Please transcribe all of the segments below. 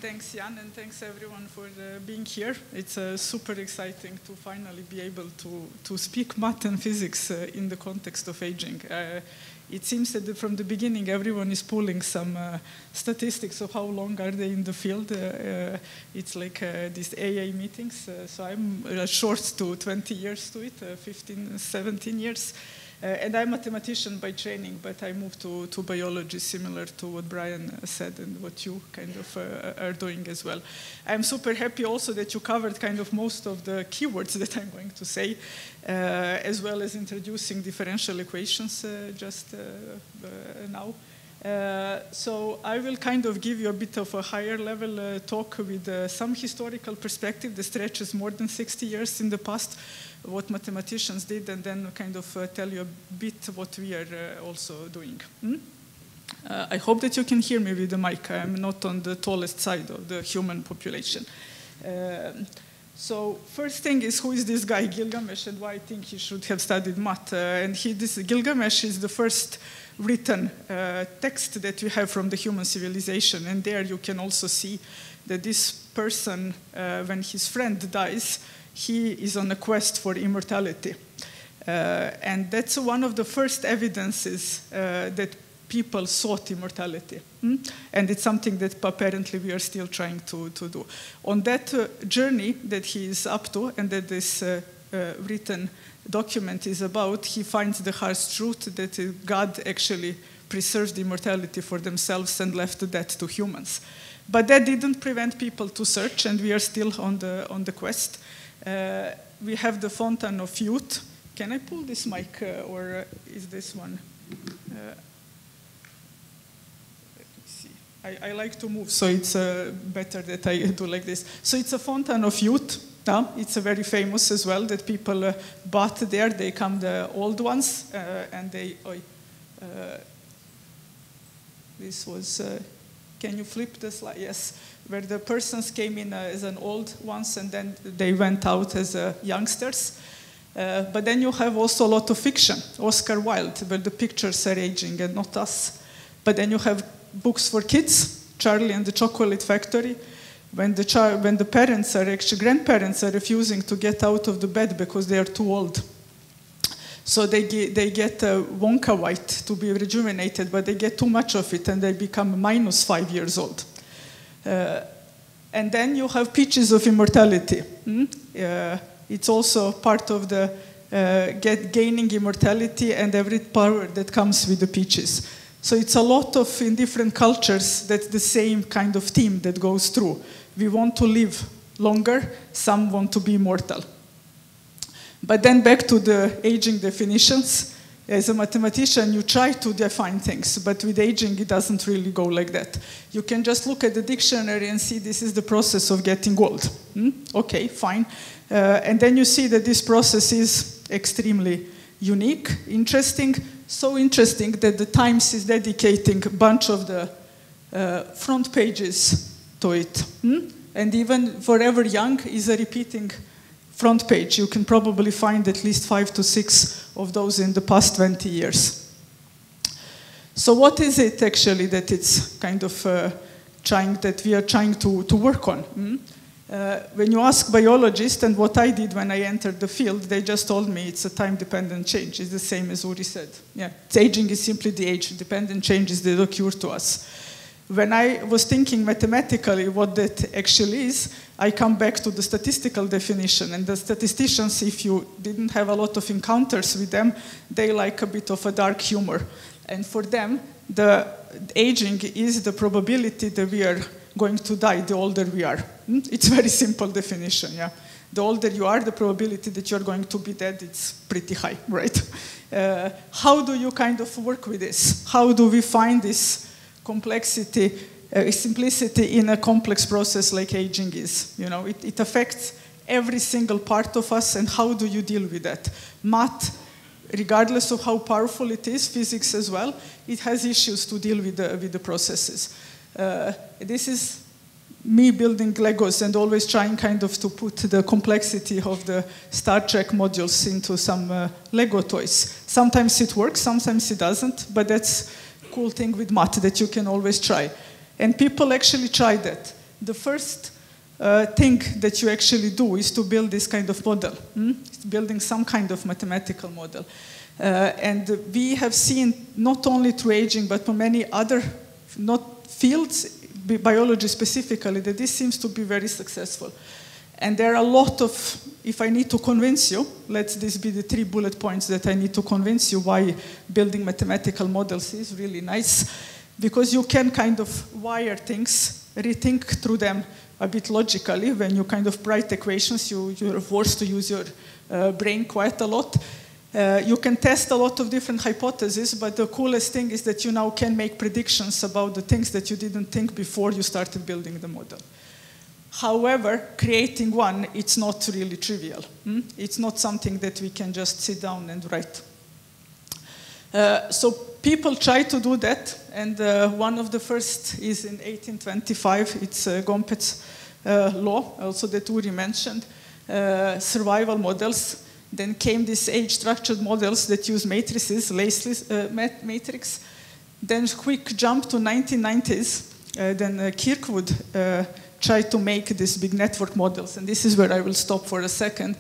Thanks, Jan, and thanks everyone for being here. It's super exciting to finally be able to speak math and physics in the context of aging. It seems that from the beginning everyone is pulling some statistics of how long are they in the field. It's like these AA meetings, so I'm short to 20 years to it, 15, 17 years. And I'm a mathematician by training, but I moved to biology, similar to what Brian said and what you kind of are doing as well. I'm super happy also that you covered kind of most of the keywords that I'm going to say, as well as introducing differential equations just now. So I will kind of give you a bit of a higher level talk with some historical perspective that stretches more than 60 years in the past, what mathematicians did, and then kind of tell you a bit what we are also doing. I hope that you can hear me with the mic. I'm not on the tallest side of the human population. So first thing is, who is this guy, Gilgamesh, and why I think he should have studied math. This Gilgamesh is the first written text that we have from the human civilization. And there you can also see that this person, when his friend dies, he is on a quest for immortality. And that's one of the first evidences that people sought immortality. And it's something that apparently we are still trying to do. On that journey that he is up to, and that this written document is about, he finds the harsh truth that God actually preserved immortality for themselves and left that to humans. But that didn't prevent people to search, and we are still on the quest. We have the Fountain of Youth. Can I pull this mic, or is this one? Let me see. I like to move, so it's better that I do like this. So it's a Fountain of Youth. It's very famous as well, that people bought there. They come the old ones, and they... this was... can you flip the slide? Yes. Where the persons came in as an old ones, and then they went out as youngsters. But then you have also a lot of fiction. Oscar Wilde, where the pictures are aging and not us. But then you have books for kids, Charlie and the Chocolate Factory, when the parents are actually, grandparents are refusing to get out of the bed because they are too old. So they get Wonka White to be rejuvenated, but they get too much of it and they become minus 5 years old. And then you have Peaches of Immortality. It's also part of the gaining immortality and every power that comes with the peaches. So it's a lot of, in different cultures, that's the same kind of theme that goes through. We want to live longer, some want to be immortal. But then back to the aging definitions. As a mathematician, you try to define things, but with aging, it doesn't really go like that. You can just look at the dictionary and see this is the process of getting old. Okay, fine. And then you see that this process is extremely unique, interesting, so interesting that the Times is dedicating a bunch of the front pages to it. And even Forever Young is a repeating front page. You can probably find at least 5 to 6 of those in the past 20 years. So what is it actually that it's kind of that we are trying to work on? When you ask biologists, and what I did when I entered the field, they just told me it's a time-dependent change. It's the same as Uri said. Yeah, aging is simply the age-dependent changes that occur to us. When I was thinking mathematically what that actually is, I come back to the statistical definition. And the statisticians, if you didn't have a lot of encounters with them, they like a bit of a dark humor. And for them, the aging is the probability that we are going to die the older we are. It's a very simple definition, yeah. The older you are, the probability that you're going to be dead, it's pretty high, right? How do you kind of work with this? How do we find this complexity, simplicity in a complex process like aging is? You know, it affects every single part of us, and how do you deal with that? Math, regardless of how powerful it is, physics as well, it has issues to deal with the processes. This is me building Legos and always trying kind of to put the complexity of the Star Trek modules into some Lego toys. Sometimes it works, sometimes it doesn't, but that's a cool thing with math that you can always try. And people actually try that. the first thing that you actually do is to build this kind of model, building some kind of mathematical model. And we have seen, not only through aging, but for many other fields, biology specifically, that this seems to be very successful. And there are a lot of, if I need to convince you, let this be the 3 bullet points that I need to convince you why building mathematical models is really nice, because you can kind of wire things, rethink through them a bit logically. When you kind of write equations, you're forced to use your brain quite a lot. You can test a lot of different hypotheses, but the coolest thing is that you now can make predictions about the things that you didn't think before you started building the model. However, creating one, it's not really trivial. It's not something that we can just sit down and write. So people try to do that, and one of the first is in 1825. It's Gompertz law, also that Uri mentioned, survival models. Then came these age-structured models that use matrices, Laceley's matrix. Then quick jump to 1990s. Then Kirkwood tried to make these big network models, and this is where I will stop for a second.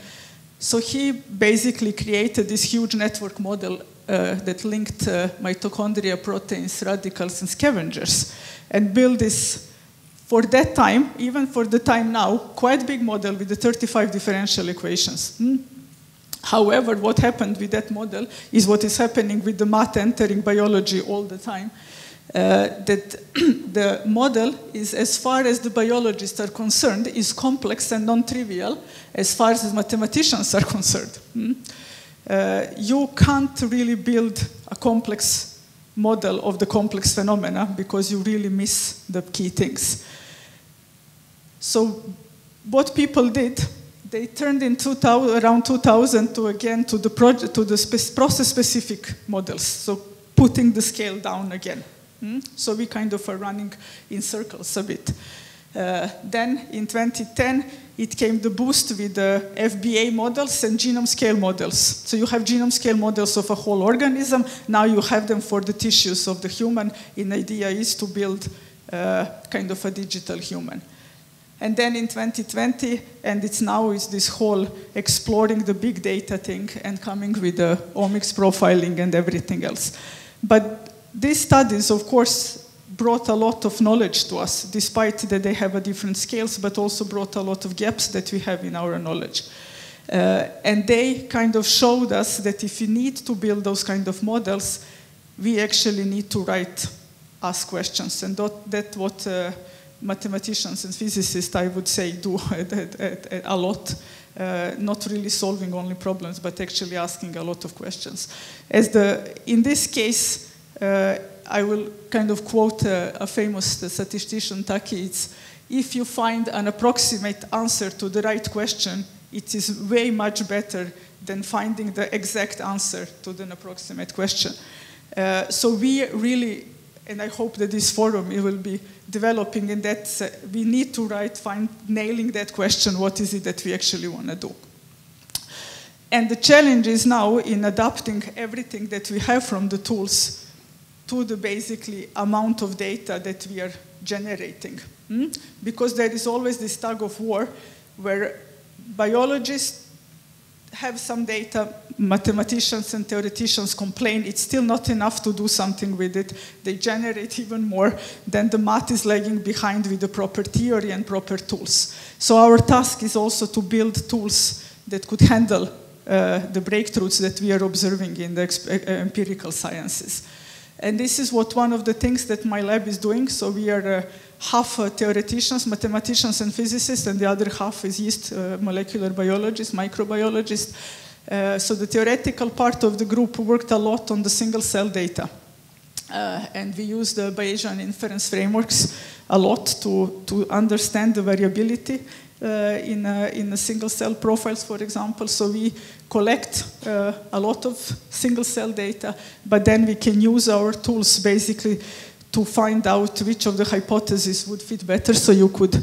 So he basically created this huge network model that linked mitochondria, proteins, radicals, and scavengers, and built this, for that time, even for the time now, quite big model with the 35 differential equations. However, what happened with that model is what is happening with the math entering biology all the time, that the model is, as far as the biologists are concerned, is complex and non-trivial as far as mathematicians are concerned. You can't really build a complex model of the complex phenomena because you really miss the key things. So what people did, they turned in around 2000 to the process-specific models, so putting the scale down again. So we kind of are running in circles a bit. Then in 2010, it came the boost with the FBA models and genome scale models. So you have genome scale models of a whole organism. Now you have them for the tissues of the human. And the idea is to build kind of a digital human. And then in 2020, and it's now is this whole exploring the big data thing and coming with the omics profiling and everything else. But these studies, of course, brought a lot of knowledge to us, despite that they have a different scales, but also brought a lot of gaps that we have in our knowledge. And they kind of showed us that if you need to build those kind of models, we actually need to ask questions. And that's what mathematicians and physicists, I would say, do a lot. Not really solving only problems, but actually asking a lot of questions. In this case, I will kind of quote a famous statistician, Taki. It's, if you find an approximate answer to the right question, it is way much better than finding the exact answer to the approximate question. So we really, and I hope that this forum it will be developing in that, we need to nailing that question, what is it that we actually want to do? And the challenge is now in adapting everything that we have from the tools to the basically amount of data that we are generating. Because there is always this tug of war where biologists have some data, mathematicians and theoreticians complain it's still not enough to do something with it. They generate even more, then the math is lagging behind with the proper theory and proper tools. So our task is also to build tools that could handle the breakthroughs that we are observing in the empirical sciences. And this is one of the things that my lab is doing. So we are half theoreticians, mathematicians, and physicists, and the other half is yeast molecular biologists, microbiologists. So the theoretical part of the group worked a lot on the single-cell data. And we use the Bayesian inference frameworks a lot to understand the variability in the single-cell profiles, for example. So we collect a lot of single-cell data, but then we can use our tools basically to find out which of the hypotheses would fit better. So you could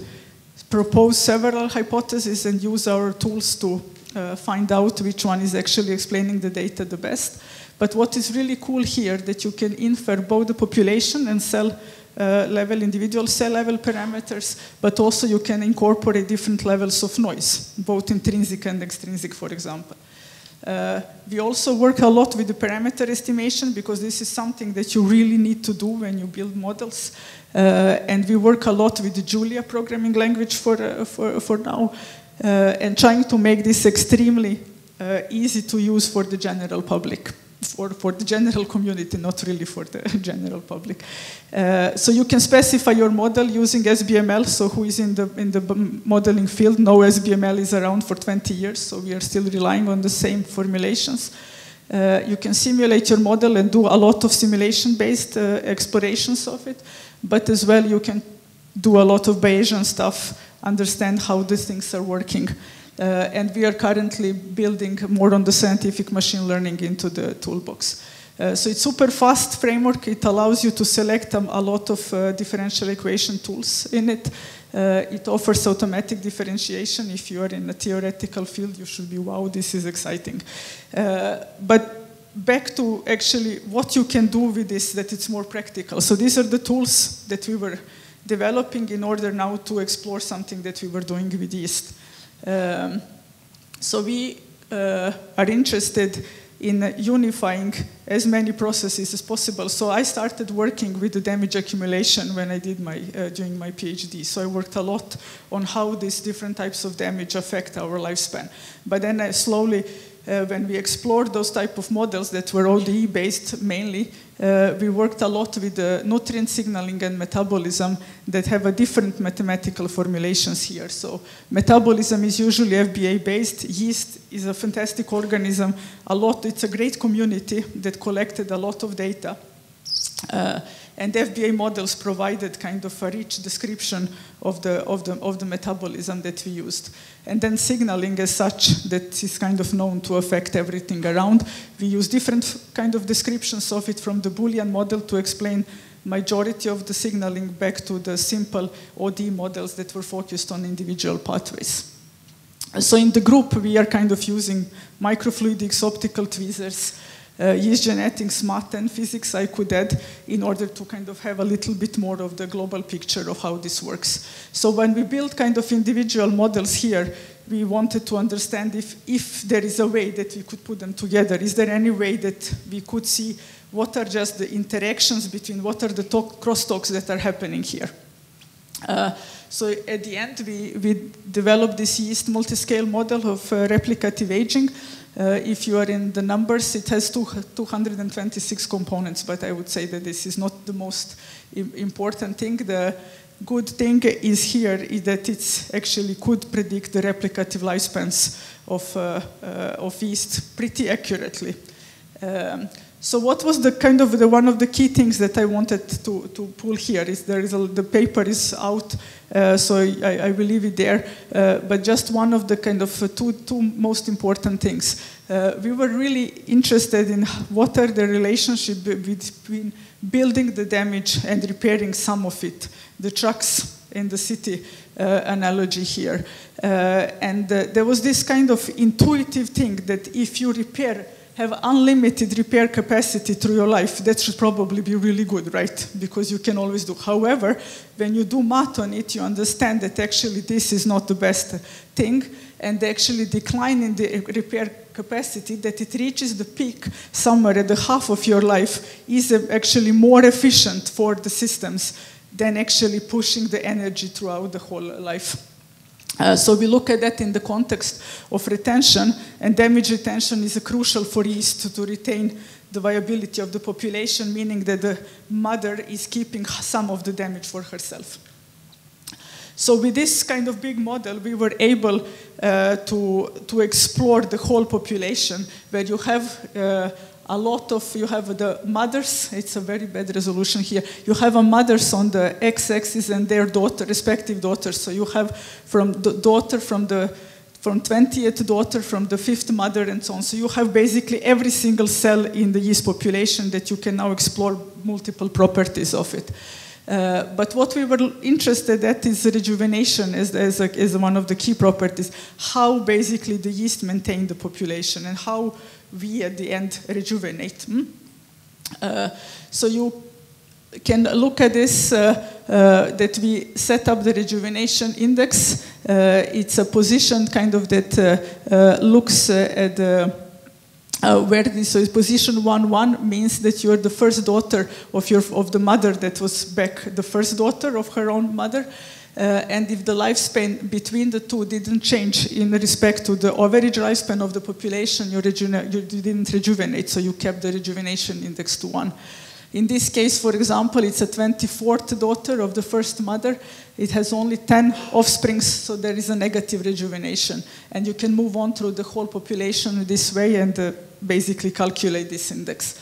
propose several hypotheses and use our tools to find out which one is actually explaining the data the best. But what is really cool here, that you can infer both the population and cell level, individual cell level parameters, but also you can incorporate different levels of noise, both intrinsic and extrinsic, for example. We also work a lot with the parameter estimation because this is something that you really need to do when you build models. And we work a lot with the Julia programming language for now, and trying to make this extremely easy to use for the general public, for the general community, not really for the general public. So you can specify your model using SBML. So who is in the modeling field know SBML is around for 20 years, so we are still relying on the same formulations. You can simulate your model and do a lot of simulation-based explorations of it, but as well you can do a lot of Bayesian stuff, understand how the things are working. And we are currently building more on the scientific machine learning into the toolbox. So it's super fast framework. It allows you to select a lot of differential equation tools in it. It offers automatic differentiation. If you are in a theoretical field, you should be, wow, this is exciting. But back to actually what you can do with this, that it's more practical. So these are the tools that we were developing in order now to explore something that we were doing with yeast. So we are interested in unifying as many processes as possible. So I started working with the damage accumulation when I did during my PhD. So I worked a lot on how these different types of damage affect our lifespan. But then I slowly, when we explored those type of models that were ODE based mainly, we worked a lot with the nutrient signaling and metabolism that have a different mathematical formulations here. So metabolism is usually FBA based. Yeast is a fantastic organism. It's a great community that collected a lot of data. And FBA models provided kind of a rich description of the metabolism that we used. And then signaling as such that is kind of known to affect everything around. We use different kind of descriptions of it from the Boolean model to explain majority of the signaling back to the simple OD models that were focused on individual pathways. So in the group, we are kind of using microfluidics, optical tweezers, yeast genetics, math, and physics I could add in order to kind of have a little bit more of the global picture of how this works. So when we build kind of individual models here, we wanted to understand if there is a way that we could put them together. Is there any way that we could see what are just the interactions between what are the crosstalks that are happening here? So at the end, we developed this yeast multiscale model of replicative aging. If you are in the numbers, it has 226 components, but I would say that this is not the most important thing. The good thing is here is that it actually could predict the replicative lifespans of yeast pretty accurately. So what was the kind of one of the key things that I wanted to pull here is the paper is out, so I will leave it there. But just one of the kind of two most important things. We were really interested in what are the relationship between building the damage and repairing some of it, the trucks in the city analogy here. And there was this kind of intuitive thing that if you have unlimited repair capacity through your life, that should probably be really good, right? Because you can always do. However, when you do math on it, you understand that actually this is not the best thing, and actually decline in the repair capacity, that it reaches the peak somewhere at the half of your life, is actually more efficient for the systems than actually pushing the energy throughout the whole life. So we look at that in the context of retention, and damage retention is crucial for yeast to retain the viability of the population, meaning that the mother is keeping some of the damage for herself. So with this kind of big model, we were able to explore the whole population, where you have you have the mothers. It's a very bad resolution here. You have mothers on the x-axis and their respective daughters. So you have from the daughter from 20th daughter, from the 5th mother, and so on. So you have basically every single cell in the yeast population that you can now explore multiple properties of it. But what we were interested at is rejuvenation as one of the key properties. How basically the yeast maintain the population and how we at the end rejuvenate. So can look at this, that we set up the rejuvenation index. It's a position kind of that looks at where this, so position 1-1 means that you are the first daughter of the mother that was back, the first daughter of her own mother. And if the lifespan between the two didn't change in respect to the average lifespan of the population, you didn't rejuvenate, so you kept the rejuvenation index to 1. In this case, for example, it's a 24th daughter of the first mother. It has only 10 offsprings, so there is a negative rejuvenation. And you can move on through the whole population this way and basically calculate this index.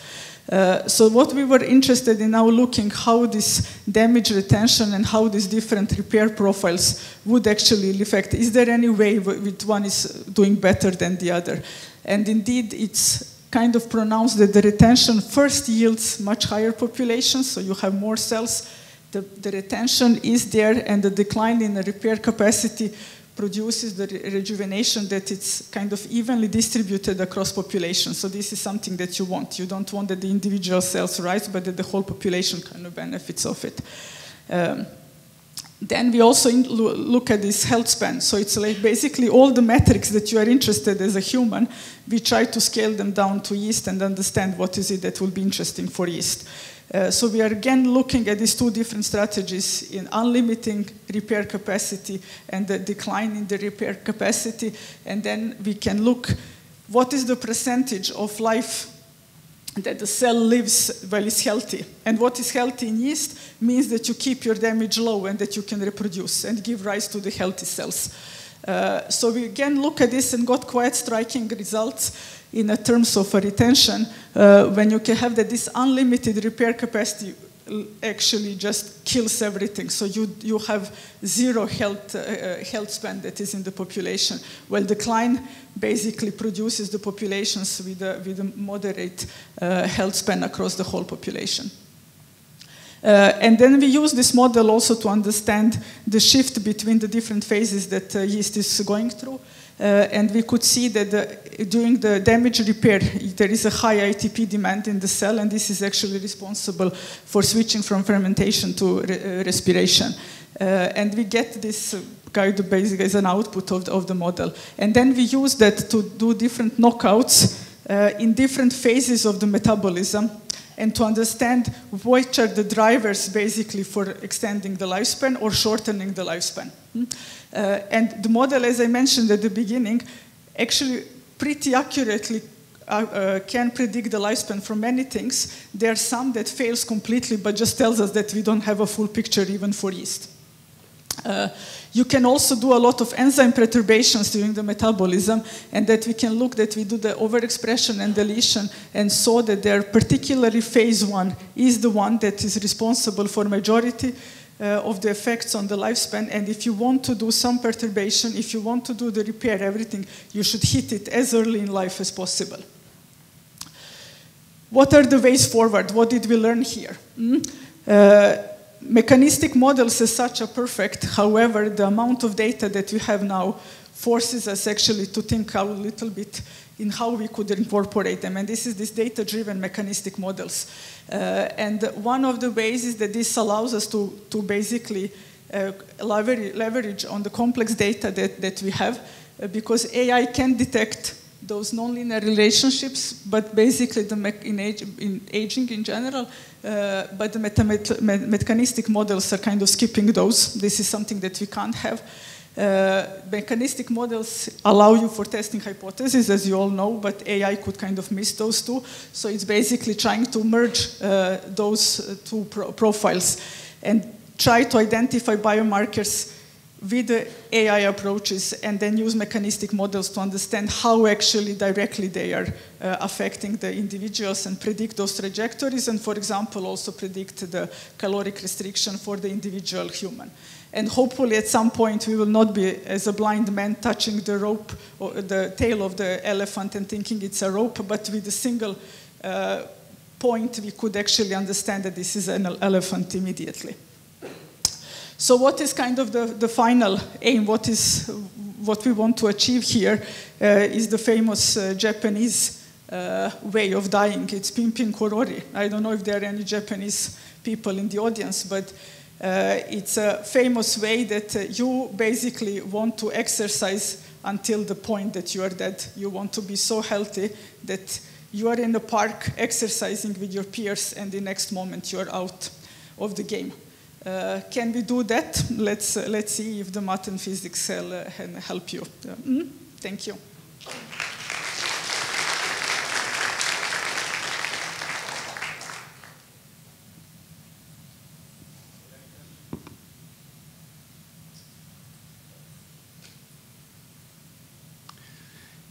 So what we were interested in now looking how this damage retention and how these different repair profiles would actually affect. Is there any way which one is doing better than the other? And indeed, it's kind of pronounced that the retention first yields much higher populations, so you have more cells. The retention is there, and the decline in the repair capacity produces the rejuvenation that it's kind of evenly distributed across populations. So this is something that you want. You don't want that the individual cells rise, but that the whole population kind of benefits of it. Then we also look at this health span. So it's like basically all the metrics that you are interested as a human, we try to scale them down to yeast and understand what is it that will be interesting for yeast. So we are again looking at these two different strategies in unlimiting repair capacity and the decline in the repair capacity. And then we can look what is the percentage of life that the cell lives while it's healthy. And what is healthy in yeast means that you keep your damage low and that you can reproduce and give rise to the healthy cells. So we again look at this and got quite striking results in terms of retention when you can have that this unlimited repair capacity actually just kills everything. So you have zero health span that is in the population, while decline basically produces the populations with a moderate health span across the whole population. And then we use this model also to understand the shift between the different phases that yeast is going through. And we could see that during the damage repair, there is a high ATP demand in the cell, and this is actually responsible for switching from fermentation to respiration. And we get this kind of basically as an output of the model. And then we use that to do different knockouts in different phases of the metabolism, and to understand which are the drivers basically for extending the lifespan or shortening the lifespan. And the model, as I mentioned at the beginning, actually pretty accurately can predict the lifespan from many things. There are some that fails completely, but just tells us that we don't have a full picture even for yeast. You can also do a lot of enzyme perturbations during the metabolism, and that we can look that we do the overexpression and deletion, and saw that there particularly phase 1 is the one that is responsible for majority of the effects on the lifespan. And if you want to do some perturbation, if you want to do the repair, everything, you should hit it as early in life as possible. What are the ways forward? What did we learn here? Mechanistic models as such are perfect. However, the amount of data that we have now forces us actually to think a little bit in how we could incorporate them. And this is this data-driven mechanistic models. And one of the ways is that this allows us to basically leverage on the complex data that we have, because AI can detect those nonlinear relationships, but basically in aging in general, but the mechanistic models are kind of skipping those. This is something that we can't have. Mechanistic models allow you for testing hypotheses, as you all know, but AI could kind of miss those two. So it's basically trying to merge those two profiles and try to identify biomarkers with the AI approaches, and then use mechanistic models to understand how actually directly they are affecting the individuals and predict those trajectories, and for example also predict the caloric restriction for the individual human. And hopefully at some point we will not be as a blind man touching the rope or the tail of the elephant and thinking it's a rope, but with a single point we could actually understand that this is an elephant immediately. So what is kind of the final aim? What we want to achieve here is the famous Japanese way of dying. It's Pimpin Korori. I don't know if there are any Japanese people in the audience, but it's a famous way that you basically want to exercise until the point that you are dead. You want to be so healthy that you are in the park exercising with your peers, and the next moment you are out of the game. Can we do that? Let's see if the math and physics can help you. Thank you.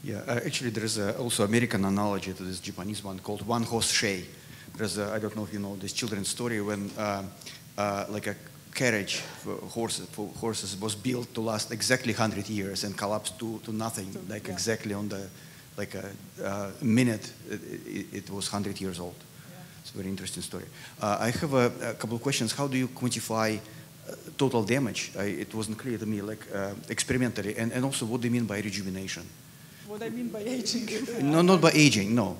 Yeah, actually there is also American analogy to this Japanese one called one horse shay. There's I don't know if you know this children's story when like a carriage for horses was built to last exactly 100 years and collapsed to nothing, like exactly on the like a minute it was 100 years old. Yeah. It's a very interesting story. I have a couple of questions. How do you quantify total damage? It wasn't clear to me, like experimentally, and also what do you mean by rejuvenation? What I mean by aging? No, not by aging, no.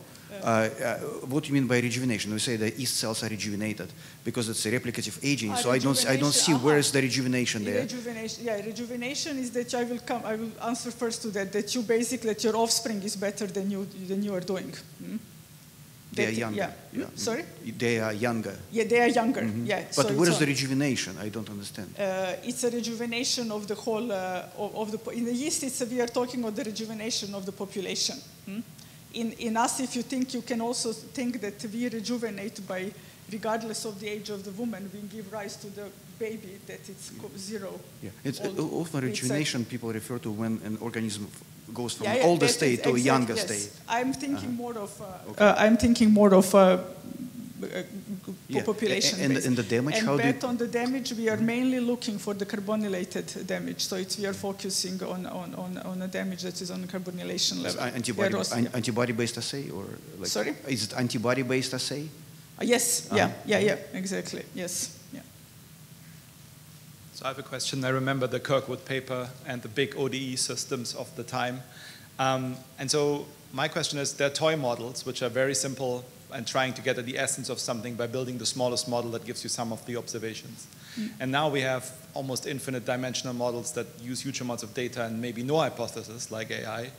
What do you mean by rejuvenation? We say the yeast cells are rejuvenated because it's a replicative aging. So I don't see where is the rejuvenation there. Rejuvenation is that I will answer first to that. That you basically that your offspring is better than you are doing. They are younger. Yeah. Sorry? They are younger. Yeah, they are younger. Yeah. But so where is the rejuvenation? I don't understand. It's a rejuvenation of the whole in the yeast. We are talking about the rejuvenation of the population. In us, if you think, you can also think that we rejuvenate by, regardless of the age of the woman, we give rise to the baby that it's zero. Yeah, it's often rejuvenation people refer to when an organism goes from an older older state to a younger state. I'm thinking more of. I'm thinking more of population. And the damage. And how based on the damage, we are mainly looking for the carbonylated damage. So we are focusing on a damage that is on the carbonylation level. Antibody-based assay, or like, sorry? Is it antibody-based assay? Yes. Yeah. Exactly. Yes. Yeah. So I have a question. I remember the Kirkwood paper and the big ODE systems of the time. And so my question is, there are toy models which are very simple and trying to get at the essence of something by building the smallest model that gives you some of the observations. And now we have almost infinite dimensional models that use huge amounts of data and maybe no hypothesis like AI.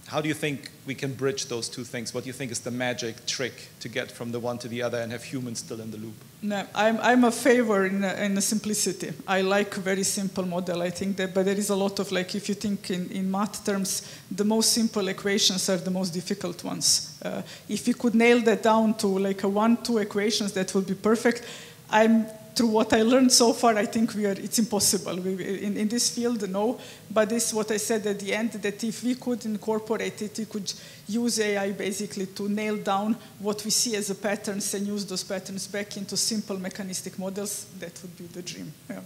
How do you think we can bridge those two things? What do you think is the magic trick to get from the one to the other and have humans still in the loop? No, I'm a favor in the simplicity. I like a very simple model. I think that, but there is a lot of, like, if you think in math terms, the most simple equations are the most difficult ones. If you could nail that down to like a 1-2 equations, that would be perfect. Through what I learned so far, I think it's impossible. In this field, no. But this is what I said at the end, that if we could incorporate it, we could use AI basically to nail down what we see as the patterns and use those patterns back into simple mechanistic models. That would be the dream. Yeah.